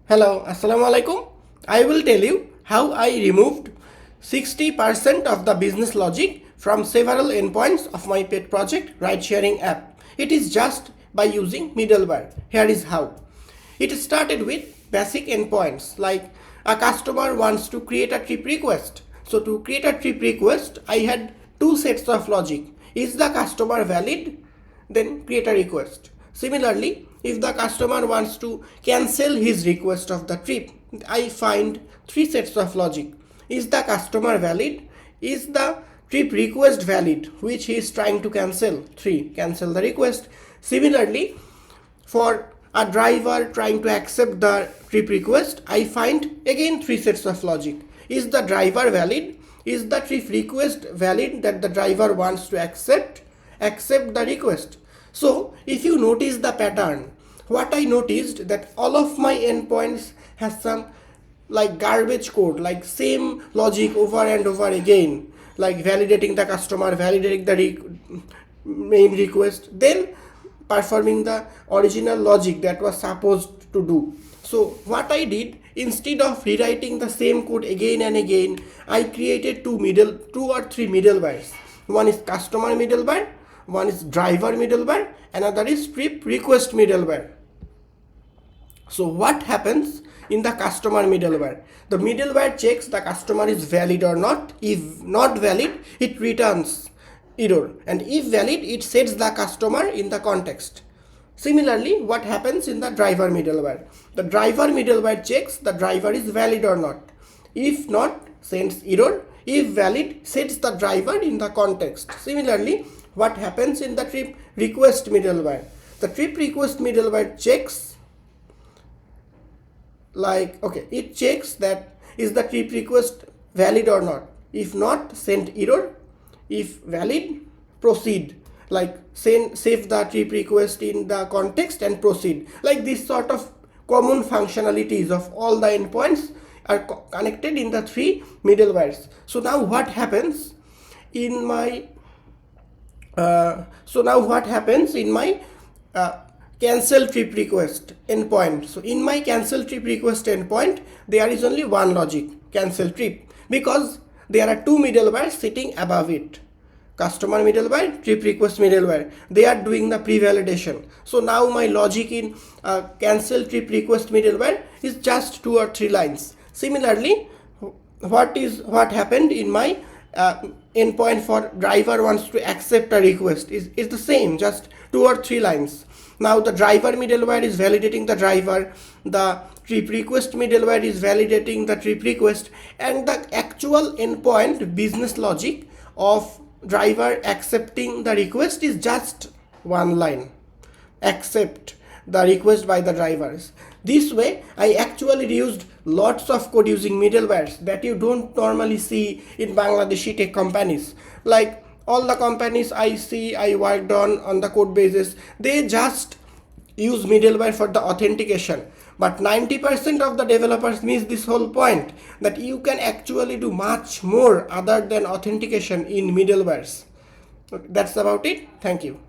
Hello, Assalamu alaikum. I will tell you how I removed 60% of the business logic from several endpoints of my pet project ride sharing app. It is just by using middleware. Here is how. It started with basic endpoints like a customer wants to create a trip request. So to create a trip request, I had two sets of logic. Is the customer valid? Then create a request. Similarly, if the customer wants to cancel his request of the trip, I find three sets of logic. Is the customer valid? Is the trip request valid, which he is trying to cancel? 3. Cancel the request. Similarly, for a driver trying to accept the trip request, I find again three sets of logic. Is the driver valid? Is the trip request valid that the driver wants to accept the request? So if you notice the pattern, what I noticed that all of my endpoints has some like garbage code, like same logic over and over again, like validating the customer, validating the main request, then performing the original logic that was supposed to do. So what I did, instead of rewriting the same code again and again, I created two or three middlewares. One is customer middleware, one is driver middleware, another is trip request middleware. So what happens in the customer middleware? The middleware checks the customer is valid or not. If not valid, it returns error, and if valid, it sets the customer in the context. Similarly, what happens in the driver middleware? The driver middleware checks the driver is valid or not. If not, sends error. If valid, sets the driver in the context. Similarly, what happens in the trip request middleware? The trip request middleware checks, like, okay, it checks that is the trip request valid or not. If not, send error. If valid, proceed, like save the trip request in the context and proceed. Like this sort of common functionalities of all the endpoints are connected in the three middlewares. So now what happens in my cancel trip request endpoint? So in my cancel trip request endpoint, there is only one logic, cancel trip, because there are two middlewares sitting above it. Customer middleware, trip request middleware, they are doing the pre-validation. So now my logic in cancel trip request middleware is just 2 or 3 lines. Similarly, what happened in my endpoint for driver wants to accept a request is the same, just 2 or 3 lines. Now the driver middleware is validating the driver, the trip request middleware is validating the trip request, and the actual endpoint business logic of driver accepting the request is just one line, accept the request by the drivers. This way I actually reused lots of code using middlewares that you don't normally see in Bangladeshi tech companies. Like all the companies I worked on the code bases, they just use middleware for the authentication. But 90% of the developers miss this whole point, that you can actually do much more other than authentication in middlewares. Okay, that's about it. Thank you.